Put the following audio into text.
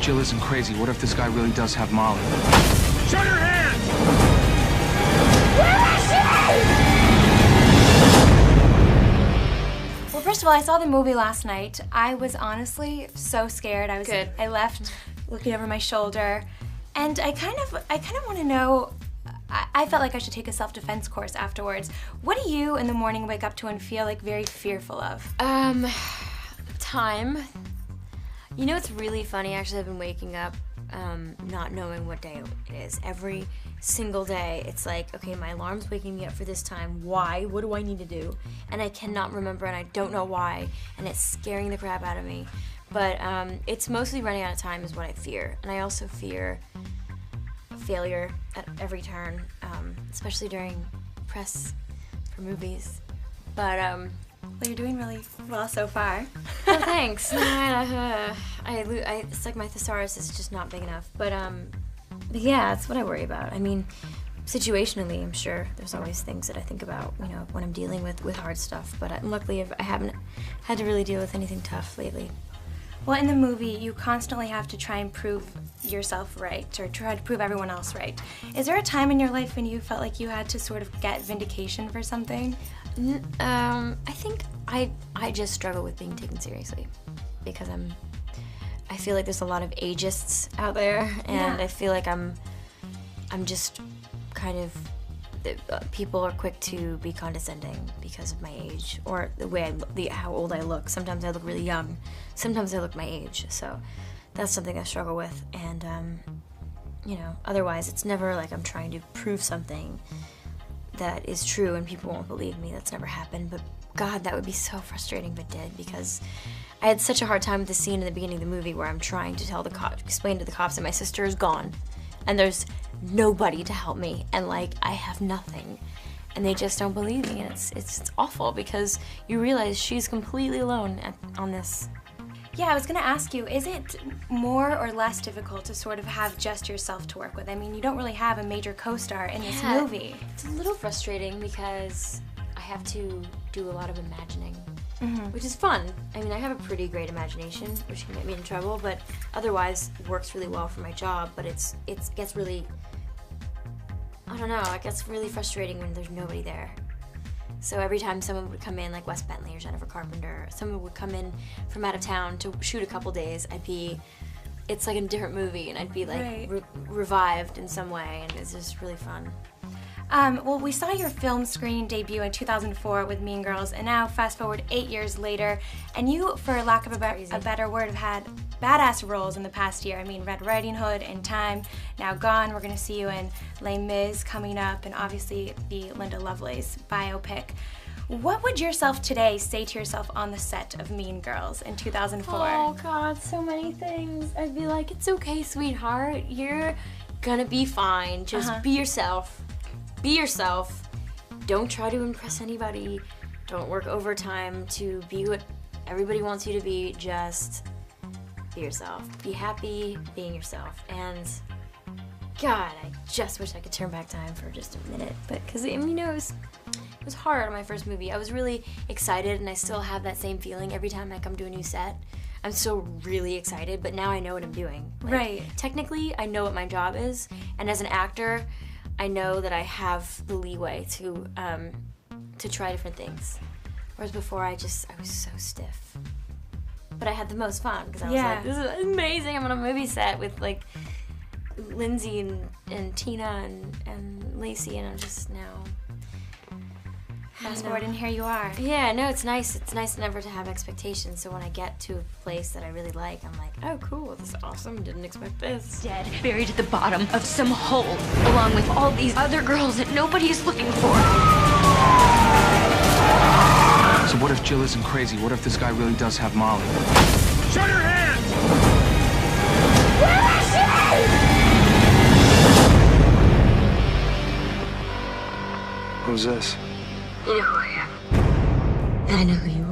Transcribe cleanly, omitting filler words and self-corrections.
Jill isn't crazy? What if this guy really does have Molly? Shut your hands! Well, first of all, I saw the movie last night. I was honestly so scared. I left looking over my shoulder, and I kind of want to know. I felt like I should take a self-defense course afterwards. What do you in the morning wake up to and feel like very fearful of? Time. You know, it's really funny. Actually, I've been waking up not knowing what day it is. Every single day, it's like, okay, my alarm's waking me up for this time. Why? What do I need to do? And I cannot remember, and I don't know why, and it's scaring the crap out of me. But it's mostly running out of time is what I fear. And I also fear failure at every turn, especially during press for movies. But well, you're doing really well so far. Oh, thanks. It's like my thesaurus is just not big enough. But yeah, that's what I worry about. I mean, situationally, I'm sure there's always things that I think about, you know, when I'm dealing with hard stuff. But luckily, I haven't had to really deal with anything tough lately. Well, in the movie, you constantly have to try and prove yourself right, or try to prove everyone else right. Is there a time in your life when you felt like you had to sort of get vindication for something? I think I just struggle with being taken seriously because I feel like there's a lot of ageists out there, and I feel like I'm just kind of people are quick to be condescending because of my age or the way how old I look. Sometimes I look really young, sometimes I look my age. So that's something I struggle with, and you know, otherwise it's never like I'm trying to prove something that is true and people won't believe me. That's never happened, but God, that would be so frustrating if it did, because I had such a hard time with the scene in the beginning of the movie where I'm trying to tell the cops, explain to the cops that my sister is gone and there's nobody to help me, and like I have nothing, and they just don't believe me, and it's awful because you realize she's completely alone on this. Yeah, I was gonna ask you, is it more or less difficult to sort of have just yourself to work with? I mean, you don't really have a major co-star in this movie. It's a little frustrating because I have to do a lot of imagining, which is fun. I mean, I have a pretty great imagination, which can get me in trouble, but otherwise works really well for my job, but it gets really, I don't know, it gets really frustrating when there's nobody there. So every time someone would come in, like Wes Bentley or Jennifer Carpenter, someone would come in from out of town to shoot a couple days, it's like a different movie, and I'd be like revived in some way, and it's just really fun. Well, we saw your film screen debut in 2004 with Mean Girls, and now fast forward 8 years later, and you, for lack of a better word, have had badass roles in the past year. I mean, Red Riding Hood, In Time, Now Gone. We're going to see you in Les Mis coming up, and obviously the Linda Lovelace biopic. What would yourself today say to yourself on the set of Mean Girls in 2004? Oh God, so many things. I'd be like, it's okay, sweetheart. You're gonna be fine. Just be yourself. Be yourself. Don't try to impress anybody. Don't work overtime to be what everybody wants you to be. Just be yourself. Be happy being yourself. And God, I just wish I could turn back time for just a minute. But because, I mean, it was hard on my first movie. I was really excited, and I still have that same feeling every time I come to a new set. I'm still really excited, but now I know what I'm doing. Like, technically, I know what my job is, and as an actor, I know that I have the leeway to try different things. Whereas before, I was so stiff. But I had the most fun because I was like, this is amazing. I'm on a movie set with like Lindsay and Tina and Lacey, and I'm just now. Fast forward, and here you are. Yeah, no, it's nice. It's nice never to have expectations. So when I get to a place that I really like, I'm like, oh, cool, this is awesome. Didn't expect this. Dead, buried at the bottom of some hole, along with all these other girls that nobody's looking for. So what if Jill isn't crazy? What if this guy really does have Molly? Shut your hands! Who's this? You know who I am. And I know who you are.